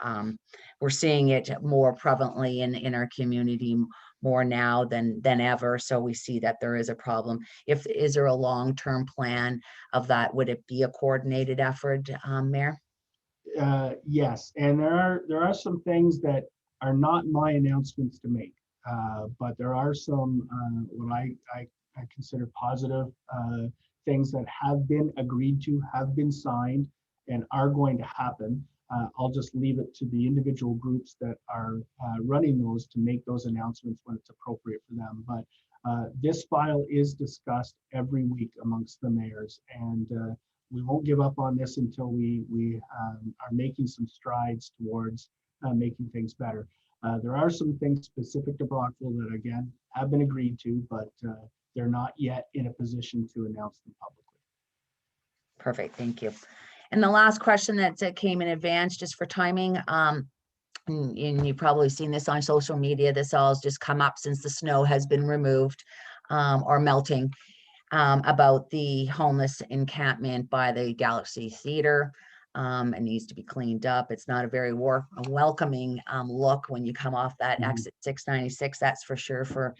We're seeing it more prevalently in our community more now than ever. So we see that there is a problem. Is there a long-term plan of that? Would it be a coordinated effort, Mayor? Yes, and there are some things that are not my announcements to make, but there are some what I consider positive things that have been agreed to, have been signed, and are going to happen. I'll just leave it to the individual groups that are running those to make those announcements when it's appropriate for them. But this file is discussed every week amongst the mayors, and we won't give up on this until we are making some strides towards making things better. There are some things specific to Brockville that, again, have been agreed to, but they're not yet in a position to announce them publicly. Perfect, thank you. And the last question that came in advance, just for timing, and you've probably seen this on social media, this all has just come up since the snow has been removed or melting. About the homeless encampment by the Galaxy Theater. It needs to be cleaned up. It's not a very welcoming look when you come off that exit 696, that's for sure, for,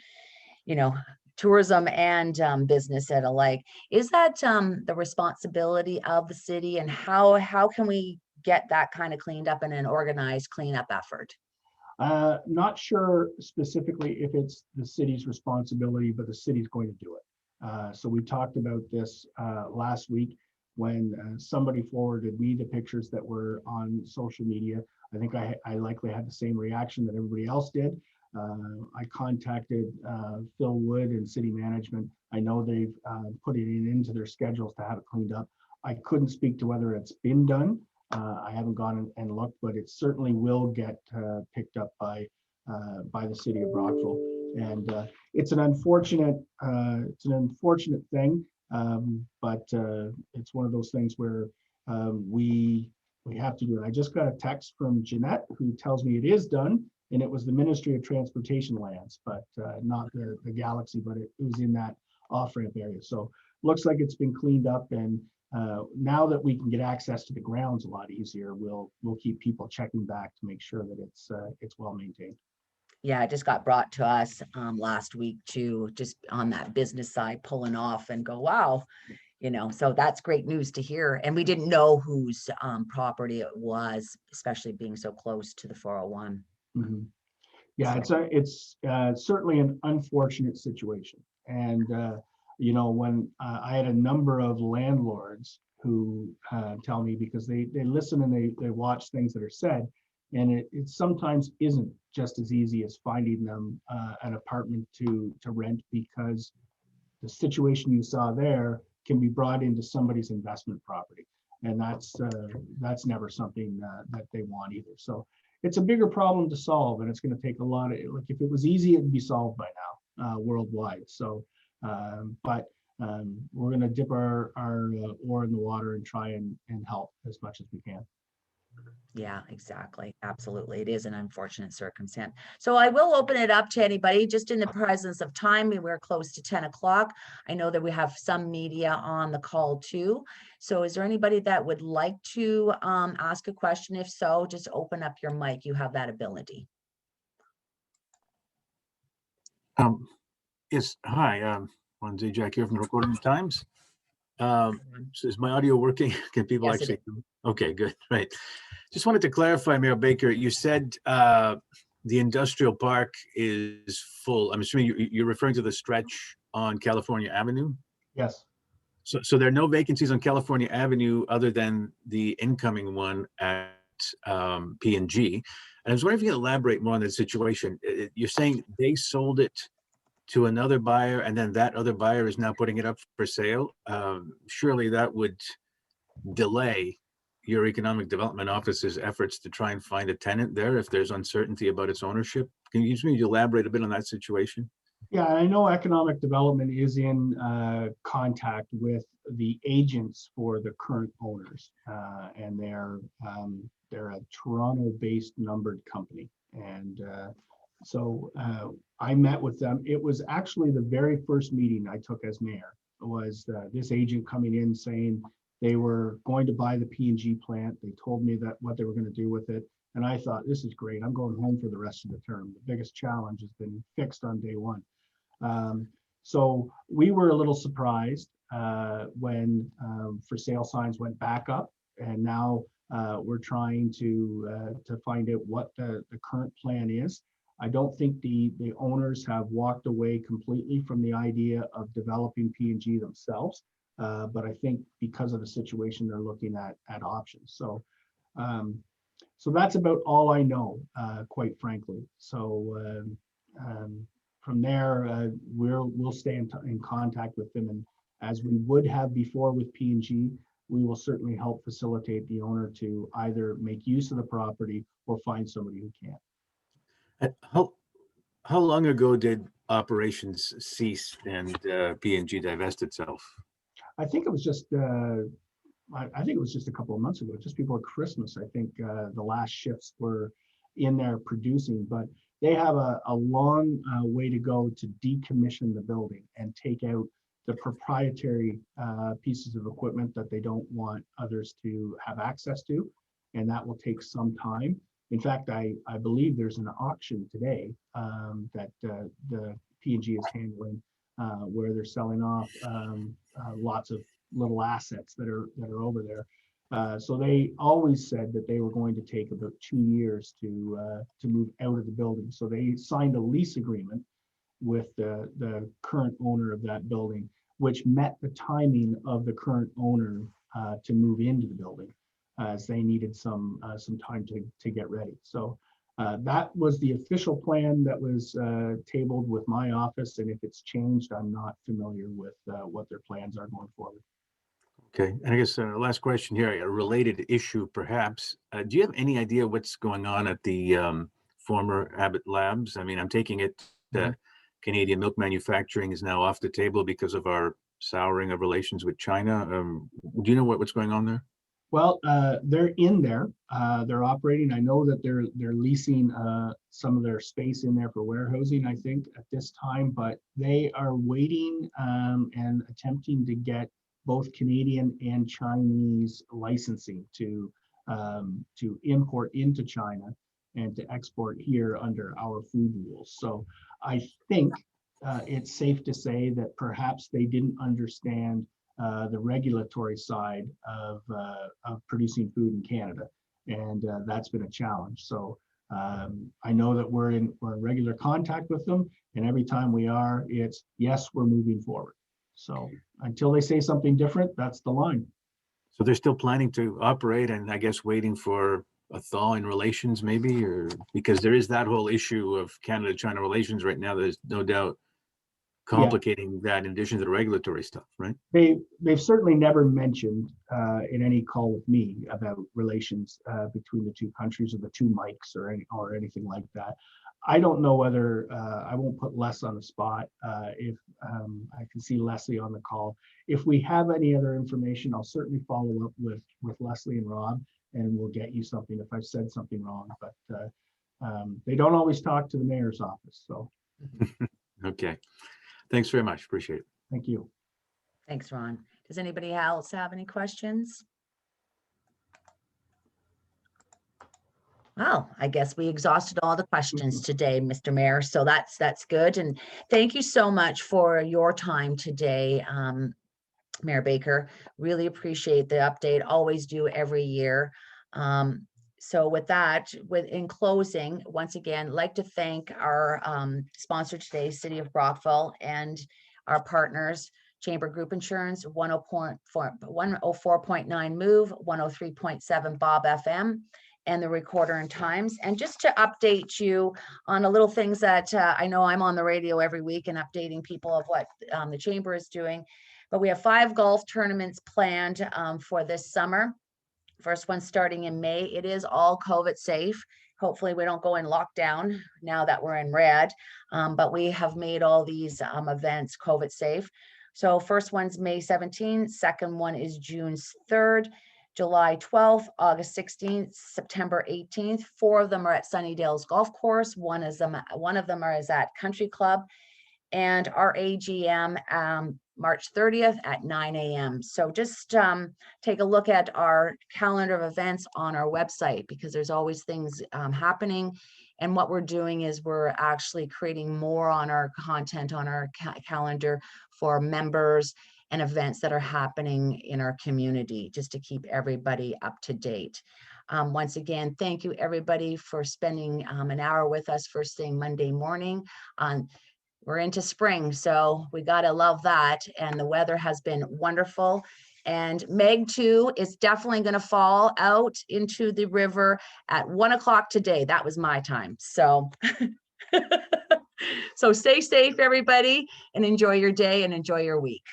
you know, tourism and business at alike. Is that the responsibility of the city, and how can we get that kind of cleaned up in an organized cleanup effort? Not sure specifically if it's the city's responsibility, but the city's going to do it. So we talked about this last week when somebody forwarded me the pictures that were on social media. I think I likely had the same reaction that everybody else did. I contacted Phil Wood and city management. I know they've put it into their schedules to have it cleaned up. I couldn't speak to whether it's been done. I haven't gone and looked, but it certainly will get picked up by the city of Brockville. And it's an unfortunate thing, but it's one of those things where we have to do it. I just got a text from Jeanette who tells me it is done, and it was the Ministry of Transportation lands, but not the Galaxy, but it was in that off-ramp area. So looks like it's been cleaned up, and now that we can get access to the grounds a lot easier, we'll keep people checking back to make sure that it's well maintained. Yeah, it just got brought to us last week too, just on that business side, pulling off and go, wow, so that's great news to hear. And we didn't know whose property it was, especially being so close to the 401. Mhm. Yeah, So, it's certainly an unfortunate situation. And when I had a number of landlords who tell me, because they listen and they watch things that are said, and it sometimes isn't just as easy as finding them an apartment to rent, because the situation you saw there can be brought into somebody's investment property, and that's never something that they want either. So it's a bigger problem to solve, and it's going to take a lot of, like, if it was easy, it'd be solved by now worldwide. So but we're going to dip our oar in the water and try and help as much as we can. yeah, exactly. Absolutely. It is an unfortunate circumstance. So I will open it up to anybody just in the presence of time. We're close to 10 o'clock. I know that we have some media on the call too. So is there anybody that would like to ask a question? If so, just open up your mic. You have that ability. Yes, hi, Juan Zajac here from the Recording Times. So is my audio working? Can people Yes, it actually? Okay, good, right. Just wanted to clarify, Mayor Baker, you said the industrial park is full. I'm assuming you're referring to the stretch on California Avenue? Yes. So there are no vacancies on California Avenue other than the incoming one at P&G. And I was wondering if you could elaborate more on the situation. You're saying they sold it to another buyer, and then that other buyer is now putting it up for sale. Surely that would delay your economic development office's efforts to try and find a tenant there if there's uncertainty about its ownership. Can you just maybe elaborate a bit on that situation? Yeah, I know economic development is in contact with the agents for the current owners, and they're a Toronto-based numbered company, and so I met with them. It was actually the very first meeting I took as mayor, was this agent coming in saying they were going to buy the P&G plant. They told me that what they were going to do with it. And I thought, this is great. I'm going home for the rest of the term. The biggest challenge has been fixed on day one. So we were a little surprised when for sale signs went back up. And now we're trying to find out what the current plan is. I don't think the owners have walked away completely from the idea of developing P&G themselves, but I think because of the situation, they're looking at options. So so that's about all I know, quite frankly. So from there, we'll stay in contact with them, and as we would have before with P&G, we will certainly help facilitate the owner to either make use of the property or find somebody who can. How long ago did operations cease and P&G divest itself? I think it was just I think it was just a couple of months ago, just before Christmas. I think the last shifts were in there producing, but they have a long way to go to decommission the building and take out the proprietary pieces of equipment that they don't want others to have access to, and that will take some time. In fact, I believe there's an auction today that the P&G is handling, where they're selling off lots of little assets that are over there. So they always said that they were going to take about 2 years to move out of the building. So they signed a lease agreement with the current owner of that building, which met the timing of the current owner to move into the building, as they needed some time to get ready. So that was the official plan that was tabled with my office, and if it's changed, I'm not familiar with what their plans are going forward. Okay, and I guess last question here, a related issue perhaps. Do you have any idea what's going on at the former Abbott Labs? I mean, I'm taking it that Canadian milk manufacturing is now off the table because of our souring of relations with China. Do you know what's going on there? Well, they're in there. They're operating. I know that they're leasing some of their space in there for warehousing, I think, at this time, but they are waiting and attempting to get both Canadian and Chinese licensing to import into China and to export here under our food rules. So I think it's safe to say that perhaps they didn't understand the regulatory side of producing food in Canada, and that's been a challenge. So I know that we're in regular contact with them, and every time we are, it's yes, we're moving forward. So until they say something different, that's the line. So they're still planning to operate, and I guess waiting for a thaw in relations, maybe, or because there is that whole issue of Canada-China relations right now. There's no doubt complicating that in addition to the regulatory stuff, right? They've certainly never mentioned in any call with me about relations between the two countries or the two mics or anything like that. I don't know whether I won't put Les on the spot. If I can see Leslie on the call, if we have any other information, I'll certainly follow up with Leslie and Rob, and we'll get you something if I've said something wrong. But they don't always talk to the mayor's office. So Okay. Thanks very much. Appreciate it. thank you. Thanks, Ron. Does anybody else have any questions? Well, I guess we exhausted all the questions today, Mr. Mayor. So that's good. And thank you so much for your time today, Mayor Baker. Really appreciate the update. Always do every year. So with that, in closing, once again, like to thank our sponsor today, City of Brockville, and our partners, Chamber Group Insurance, 104.9 Move, 103.7 Bob FM, and the Recorder and Times. And just to update you on a little things that I know I'm on the radio every week and updating people of what the Chamber is doing, but we have 5 golf tournaments planned for this summer. First one starting in May. It is all COVID safe. Hopefully we don't go in lockdown now that we're in red, but we have made all these events COVID safe. So first one's May 17th, second one is June 3rd, July 12th, August 16th, September 18th. 4 of them are at Sunnydale's Golf Course. One of them is at Country Club, and our AGM March 30th at 9 a.m. So just take a look at our calendar of events on our website, because there's always things happening. And what we're doing is we're actually creating more on our content on our calendar for members and events that are happening in our community, just to keep everybody up to date. Once again, thank you everybody for spending an hour with us first thing Monday morning. We're into spring, so we gotta love that. And the weather has been wonderful. And Meg 2 is definitely gonna fall out into the river at 1 o'clock today. That was my time. So, so stay safe, everybody, and enjoy your day and enjoy your week.